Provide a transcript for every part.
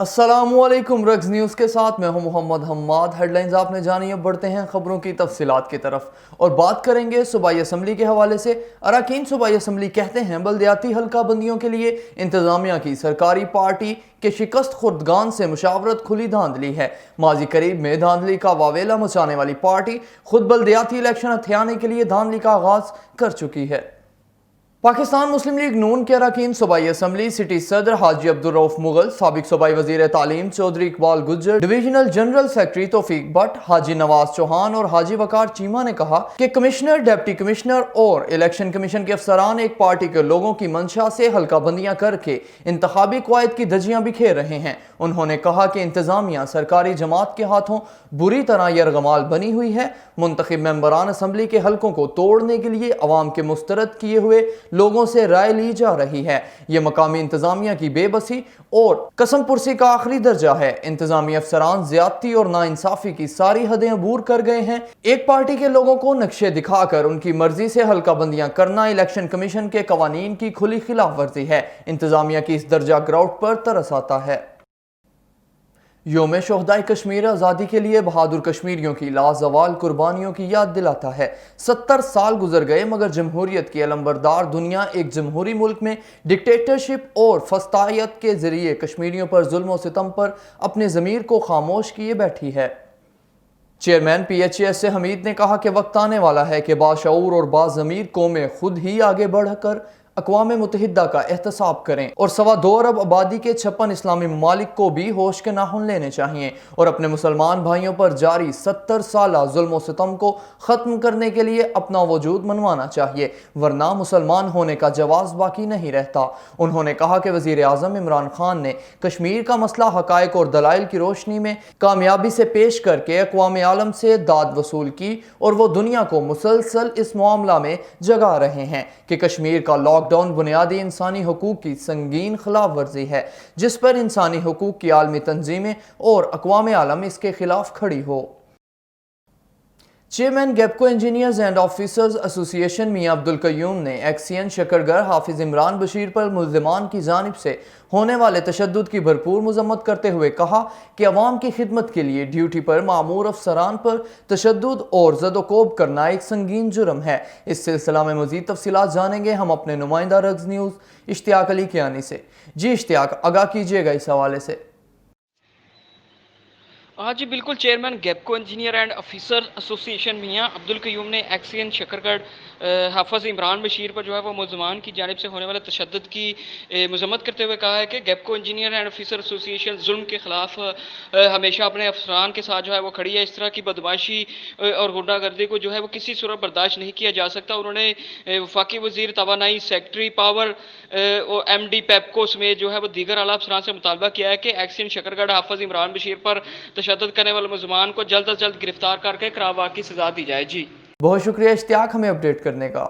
अस्सलामुअलैकुम rugs news के साथ मैं हूं मोहम्मद हम्माद। हेडलाइंस आपने जानी, अब बढ़ते हैं खबरों की तफसीलात की तरफ और बात करेंगे सूबाई असम्बली के हवाले से। अरकान सूबाई असम्बली कहते हैं बल्दियाती हल्का बंदियों के लिए इंतजामिया की सरकारी पार्टी के शिकस्त खुर्दगान से मुशावरत खुली धांधली है। माजी करीब में धांधली का वावेला मचाने वाली पार्टी खुद बल्दियाती इलेक्शन हथियाने के लिए धांधली का आगाज कर चुकी है। पाकिस्तान मुस्लिम लीग नून के अरकान सूबाई असम्बली सिटी सदर हाजी अब्दुल रऊफ मुगल, साबिक सूबाई वजीर तालीम Chaudhry Iqbal Gujjar, divisional general secretary Taufiq Bhatt, Haji Nawaz Chauhan और हाजी वकार चीमा ने कहा कि कमिश्नर, डिप्टी कमिश्नर और इलेक्शन कमीशन के अफसरान एक पार्टी के लोगों की मंशा से हल्का बंदियां करके इंतखाबी कवायद की धज्जियां बिखेर रहे हैं। उन्होंने कहा कि इंतजामिया सरकारी जमात के हाथों बुरी तरह यरगमाल बनी हुई है। मुंतखब मेंबरान असम्बली के हल्कों को तोड़ने के लिए अवाम के मुस्तरद किए हुए लोगों से राय ली जा रही है। यह मकामी इंतजामिया की बेबसी और कसम पुरसी का आखिरी दर्जा है। इंतजामी अफसरान ज्यादती और नाइंसाफी की सारी हदें अबूर कर गए हैं। एक पार्टी के लोगों को नक्शे दिखाकर उनकी मर्जी से हल्का बंदियां करना इलेक्शन कमीशन के कवानीन की खुली खिलाफ वर्जी है। इंतजामिया की इस दर्जा ग्राउट पर तरस आता है। योम शोहदाए कश्मीर आज़ादी के लिए बहादुर कश्मीरियों की लाजवाल कुर्बानियों की याद दिलाता है। 70 साल गुजर गए मगर जमहूरियत की अलंबरदार दुनिया एक जमहूरी मुल्क में डिक्टेटरशिप और फस्तायत के जरिए कश्मीरियों पर जुल्म और सितम पर अपने ज़मीर को खामोश किए बैठी है। चेयरमैन PHAS से हमीद ने कहा कि वक्त आने वाला है कि बाशऊर और बाज़मीर कौमें खुद ही आगे बढ़कर अक़वाम मुत्तहिदा का एहतसाब करें और 2.25 अरब आबादी के 56 इस्लामी ममालिक को भी होश के नाखून लेने चाहिए और अपने मुसलमान भाइयों पर जारी 70 साला जुल्म और सितम को ख़त्म करने के लिए अपना वजूद मनवाना चाहिए, वरना मुसलमान होने का जवाज़ बाकी नहीं रहता। उन्होंने कहा कि वज़ीर आज़म इमरान खान ने कश्मीर का मसला हक़ाइक़ और दलाइल की रोशनी में कामयाबी से पेश करके अक़वाम आलम से दाद वसूल की और वो दुनिया को मुसलसल इस मामला में जगा रहे हैं कि कश्मीर का लॉकडाउन बुनियादी इंसानी हुकूक की संगीन खिलाफ वर्जी है, जिस पर इंसानी हुकूक की आलमी तंजीमें और अक़वाम आलम इसके खिलाफ खड़ी हो। चेयरमैन गैपको engineers and officers association Mian Abdul Qayyum ने एक्सियन शकरगर हाफिज इमरान बशीर पर मुल्ज़िमान की जानिब से होने वाले तशद्दुद की भरपूर मजम्मत करते हुए कहा कि अवाम की खिदमत के लिए ड्यूटी पर मामूर अफसरान पर तशद्दुद और ज़दोकोब करना एक संगीन जुर्म है। इस सिलसिला में मज़ीद तफसीलात जानेंगे हम अपने नुमाइंदा रग्स न्यूज़ इश्तियाक अली कियानी से। जी इश्तियाक, आगाह कीजिएगा इस हवाले से। हाँ जी बिल्कुल, चेयरमैन गैपको engineer and officer association Mian Abdul Qayyum ने एक्सियन शकरगढ़ हाफिज इमरान बशीर पर जो है वो मुल्ज़मान की जानिब से होने वाले तशद्दुद की मजम्मत करते हुए कहा है कि गैपको इंजीनियर एंड ऑफिसर एसोसिएशन जुल्म के ख़िलाफ़ हमेशा अपने अफसरान के साथ जो है वो खड़ी है। इस तरह की बदमाशी और गुंडागर्दी को जो है वो किसी सूरत बर्दाश्त नहीं किया जा सकता। उन्होंने वफाकी वज़ीर तवानाई, सेक्रेटरी पावर और MD पेपको समेत जो है वो दीगर आला अफसरान से मुतालबा किया है कि एक्सियन शकरगढ़ हाफिज इमरान बशीर पर तशद्दुद करने वाले मुल्ज़मान को जल्द अज जल्द गिरफ्तार करके करावा की सजा दी जाए। जी बहुत शुक्रिया इश्तियाक हमें अपडेट करने का।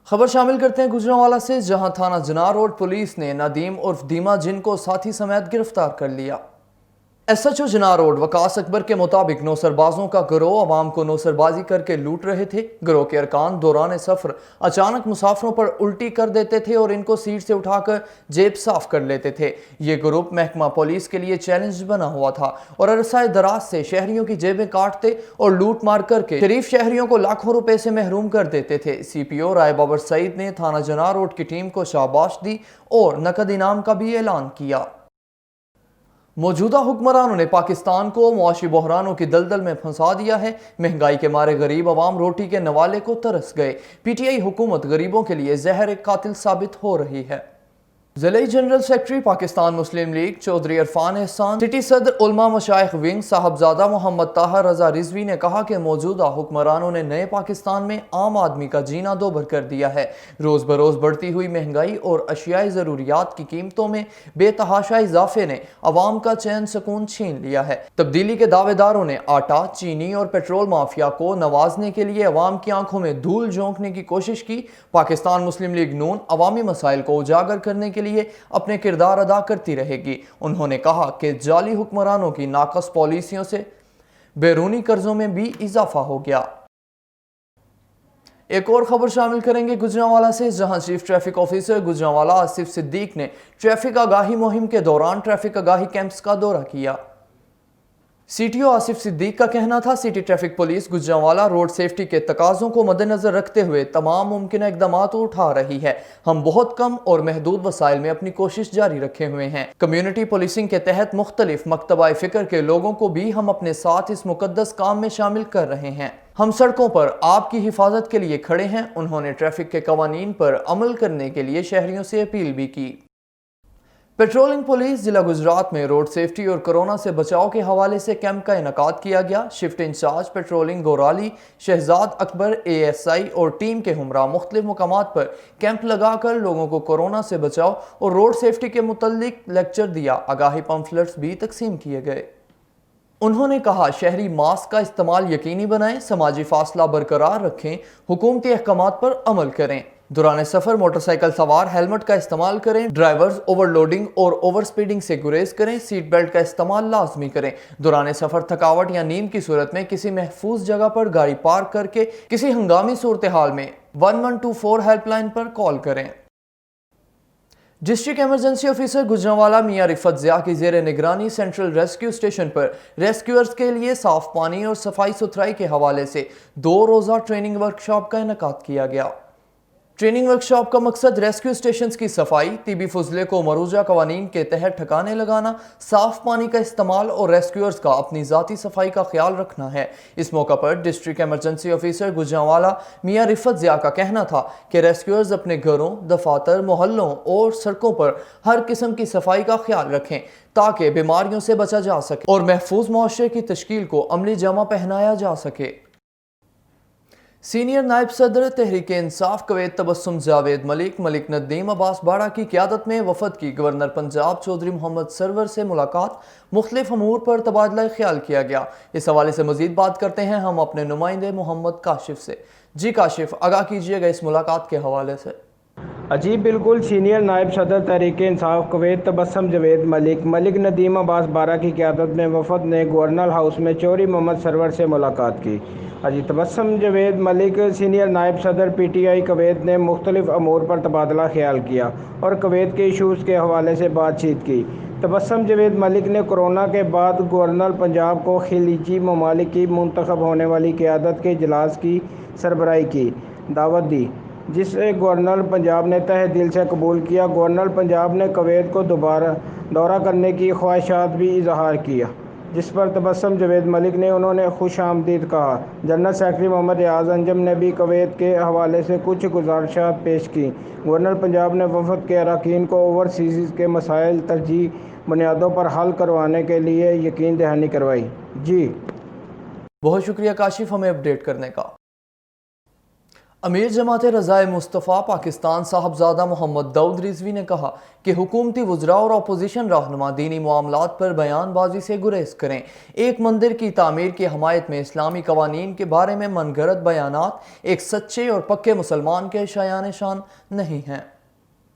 खबर शामिल करते हैं गुजरांवाला से, जहां थाना जनार रोड पुलिस ने नदीम उर्फ दीमा जिन को साथी समेत गिरफ्तार कर लिया। SHO जनार रोड वकास अकबर के मुताबिक नौसरबाजों का गिरोह अवाम को नौसरबाजी करके लूट रहे थे। गिरोह के अरकान दौरान सफर अचानक मुसाफिरों पर उल्टी कर देते थे और इनको सीट से उठाकर जेब साफ कर लेते थे। ये ग्रुप महकमा पुलिस के लिए चैलेंज बना हुआ था और अरसाए दराज से शहरियों की जेबें काटते और लूट मार करके शरीफ शहरियों को लाखों रुपए से महरूम कर देते थे। CPO राय बाबर सईद ने थाना जनार रोड की टीम को शाबाश दी और नकद इनाम का भी ऐलान किया। मौजूदा हुक्मरानों ने पाकिस्तान को मुआशी बहरानों की दलदल में फंसा दिया है। महंगाई के मारे गरीब अवाम रोटी के नवाले को तरस गए। PTI हुकूमत गरीबों के लिए जहर एक कातिल साबित हो रही है। ज़िले जनरल सेक्रेटरी पाकिस्तान मुस्लिम लीग चौधरी इरफान एहसान, सिटी सदर उलमा मशाइख विंग साहबजादा मोहम्मद ताहर रजा रिजवी ने कहा कि मौजूदा हुक्मरानों ने नए पाकिस्तान में आम आदमी का जीना दोभर कर दिया है। रोज़ बरोज़ बढ़ती हुई महंगाई और अशियाई ज़रूरियात की कीमतों में बेतहाशा इजाफे ने अवाम का चैन सुकून छीन लिया है। तब्दीली के दावेदारों ने आटा, चीनी और पेट्रोल माफिया को नवाजने के लिए अवाम की आंखों में धूल झोंकने की कोशिश की। पाकिस्तान मुस्लिम लीग नून अवामी मसाइल को उजागर करने के लिए अपने किरदार अदा करती रहेगी। उन्होंने कहा कि जाली हुक्मरानों की नाकस पॉलिसियों से बैरूनी कर्जों में भी इजाफा हो गया। ایک اور خبر شامل کریں گے گجرانوالہ سے، جہاں chief traffic officer Gujranwala Asif Siddique نے ٹریفک آگاہی مہم کے دوران ٹریفک آگاہی کیمپس کا دورہ کیا۔ سی ٹی او آصف صدیق کا کہنا تھا city traffic police Gujranwala road safety کے تقاضوں کو مد نظر رکھتے ہوئے تمام ممکنہ اقدامات اٹھا رہی ہے۔ ہم بہت کم اور محدود وسائل میں اپنی کوشش جاری رکھے ہوئے ہیں۔ کمیونٹی پولیسنگ کے تحت مختلف مکتبہ فکر کے لوگوں کو بھی ہم اپنے ساتھ اس مقدس کام میں شامل کر رہے ہیں۔ ہم سڑکوں پر آپ کی حفاظت کے لیے کھڑے ہیں۔ انہوں نے ٹریفک کے قوانین پر عمل کرنے کے لیے شہریوں سے اپیل بھی کی۔ پیٹرولنگ پولیس ضلع گجرات میں روڈ سیفٹی اور کورونا سے بچاؤ کے حوالے سے کیمپ کا انعقاد کیا گیا۔ شفٹ انچارج پیٹرولنگ گورالی شہزاد اکبر ASI اور ٹیم کے ہمراہ مختلف مقامات پر کیمپ لگا کر لوگوں کو کورونا سے بچاؤ اور روڈ سیفٹی کے متعلق لیکچر دیا۔ آگاہی پمفلٹس بھی تقسیم کیے گئے۔ انہوں نے کہا شہری ماسک کا استعمال یقینی بنائیں، سماجی فاصلہ برقرار رکھیں، حکومتی احکامات پر عمل کریں۔ دوران سفر موٹر سائیکل سوار ہیلمٹ کا استعمال کریں، ڈرائیورز اوور لوڈنگ اور اوور سپیڈنگ سے گریز کریں، سیٹ بیلٹ کا استعمال لازمی کریں۔ دوران سفر تھکاوٹ یا نیند کی صورت میں کسی محفوظ جگہ پر گاڑی پارک کر کے کسی ہنگامی صورتحال میں 1124 ہیلپ لائن پر کال کریں۔ ڈسٹرکٹ ایمرجنسی آفیسر گجرانوالہ میاں رفت ضیاء کی زیر نگرانی سینٹرل ریسکیو اسٹیشن پر ریسکیورز کے لیے صاف پانی اور صفائی ستھرائی کے حوالے سے 2 روزہ ٹریننگ ورکشاپ کا انعقاد کیا گیا۔ ٹریننگ ورکشاپ کا مقصد ریسکیو اسٹیشنز کی صفائی، طبی فضلے کو مروجہ قوانین کے تحت ٹھکانے لگانا، صاف پانی کا استعمال اور ریسکیورز کا اپنی ذاتی صفائی کا خیال رکھنا ہے۔ اس موقع پر ڈسٹرکٹ ایمرجنسی آفیسر گجرانوالہ میاں رفت ضیاء کا کہنا تھا کہ ریسکیورز اپنے گھروں، دفاتر، محلوں اور سڑکوں پر ہر قسم کی صفائی کا خیال رکھیں تاکہ بیماریوں سے بچا جا سکے اور محفوظ معاشرے کی تشکیل کو عملی جامہ پہنایا جا سکے۔ سینئر نائب صدر تحریک انصاف کویت تبسم جاوید ملک ندیم عباس باڑا کی قیادت میں وفد کی گورنر پنجاب چودھری محمد سرور سے ملاقات، مختلف امور پر تبادلہ خیال کیا گیا۔ اس حوالے سے مزید بات کرتے ہیں ہم اپنے نمائندے محمد کاشف سے۔ جی کاشف، آگاہ کیجئے گا اس ملاقات کے حوالے سے۔ جی بالکل، سینئر نائب صدر تحریک انصاف کویت تبسم جاوید ملک ندیم عباس باڑا کی قیادت میں وفد نے گورنر ہاؤس میں چودھری محمد سرور سے ملاقات کی۔ تبسم جاوید ملک سینئر نائب صدر PTI کویت نے مختلف امور پر تبادلہ خیال کیا اور کویت کے ایشوز کے حوالے سے بات چیت کی۔ تبسم جاوید ملک نے کورونا کے بعد گورنر پنجاب کو خلیجی ممالک کی منتخب ہونے والی قیادت کے اجلاس کی سربراہی کی دعوت دی، جسے گورنر پنجاب نے تہہ دل سے قبول کیا۔ گورنر پنجاب نے کویت کو دورہ کرنے کی خواہشات بھی اظہار کیا، جس پر تبسم جاوید ملک نے انہوں نے خوش آمدید کہا۔ جنرل سیکرٹری محمد ریاض انجم نے بھی کویت کے حوالے سے کچھ گزارشات پیش کی۔ گورنر پنجاب نے وفد کے اراکین کو اوورسیز کے مسائل ترجیحی بنیادوں پر حل کروانے کے لیے یقین دہانی کروائی۔ جی بہت شکریہ کاشف ہمیں اپڈیٹ کرنے کا۔ امیر جماعت رضائے مصطفیٰ پاکستان صاحبزادہ محمد داؤد رضوی نے کہا کہ حکومتی وزراء اور اپوزیشن رہنما دینی معاملات پر بیان بازی سے گریز کریں۔ ایک مندر کی تعمیر کی حمایت میں اسلامی قوانین کے بارے میں من گھڑت بیانات ایک سچے اور پکے مسلمان کے شایان شان نہیں ہیں۔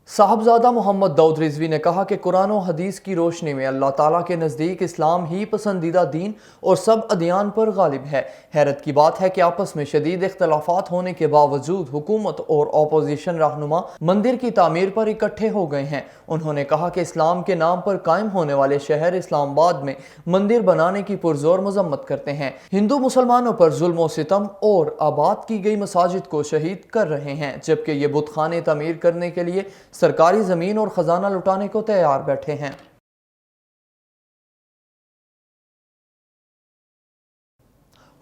صاحبزادہ محمد داؤد رضوی نے کہا کہ قرآن و حدیث کی روشنی میں اللہ تعالیٰ کے نزدیک اسلام ہی پسندیدہ دین اور سب ادیان پر غالب ہے۔ حیرت کی بات ہے کہ آپس میں شدید اختلافات ہونے کے باوجود حکومت اور اپوزیشن رہنما مندر کی تعمیر پر اکٹھے ہو گئے ہیں۔ انہوں نے کہا کہ اسلام کے نام پر قائم ہونے والے شہر اسلام آباد میں مندر بنانے کی پرزور مذمت کرتے ہیں، ہندو مسلمانوں پر ظلم و ستم اور آباد کی گئی مساجد کو شہید کر رہے ہیں، جبکہ یہ بت خانے تعمیر کرنے کے لیے سرکاری زمین اور خزانہ لٹانے کو تیار بیٹھے ہیں۔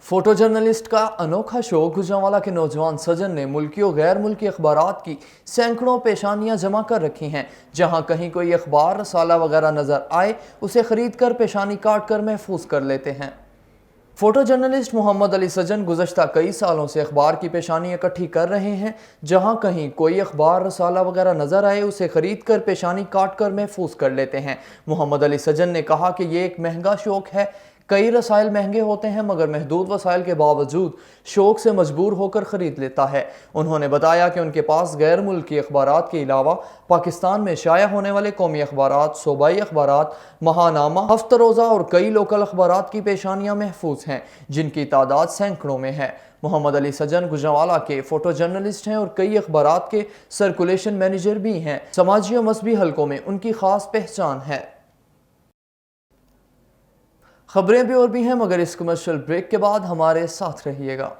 فوٹو جرنلسٹ کا انوکھا شو گجرانوالہ کے نوجوان سجن نے ملکی و غیر ملکی اخبارات کی سینکڑوں پیشانیاں جمع کر رکھی ہیں۔ جہاں کہیں کوئی اخبار رسالہ وغیرہ نظر آئے اسے خرید کر پیشانی کاٹ کر محفوظ کر لیتے ہیں۔ فوٹو جرنلسٹ محمد علی سجن گزشتہ کئی سالوں سے اخبار کی پیشانی اکٹھی کر رہے ہیں۔ جہاں کہیں کوئی اخبار رسالہ وغیرہ نظر آئے اسے خرید کر پیشانی کاٹ کر محفوظ کر لیتے ہیں۔ محمد علی سجن نے کہا کہ یہ ایک مہنگا شوق ہے۔ کئی رسائل مہنگے ہوتے ہیں مگر محدود وسائل کے باوجود شوق سے مجبور ہو کر خرید لیتا ہے۔ انہوں نے بتایا کہ ان کے پاس غیر ملکی اخبارات کے علاوہ پاکستان میں شائع ہونے والے قومی اخبارات، صوبائی اخبارات، ماہنامہ، ہفتہ روزہ اور کئی لوکل اخبارات کی پیشانیاں محفوظ ہیں، جن کی تعداد سینکڑوں میں ہے۔ محمد علی سجن گجرانوالہ کے فوٹو جرنلسٹ ہیں اور کئی اخبارات کے سرکولیشن مینیجر بھی ہیں۔ سماجی و مذہبی حلقوں میں ان کی خاص پہچان ہے۔ خبریں بھی اور بھی ہیں، مگر اس کمرشل بریک کے بعد ہمارے ساتھ رہیے گا۔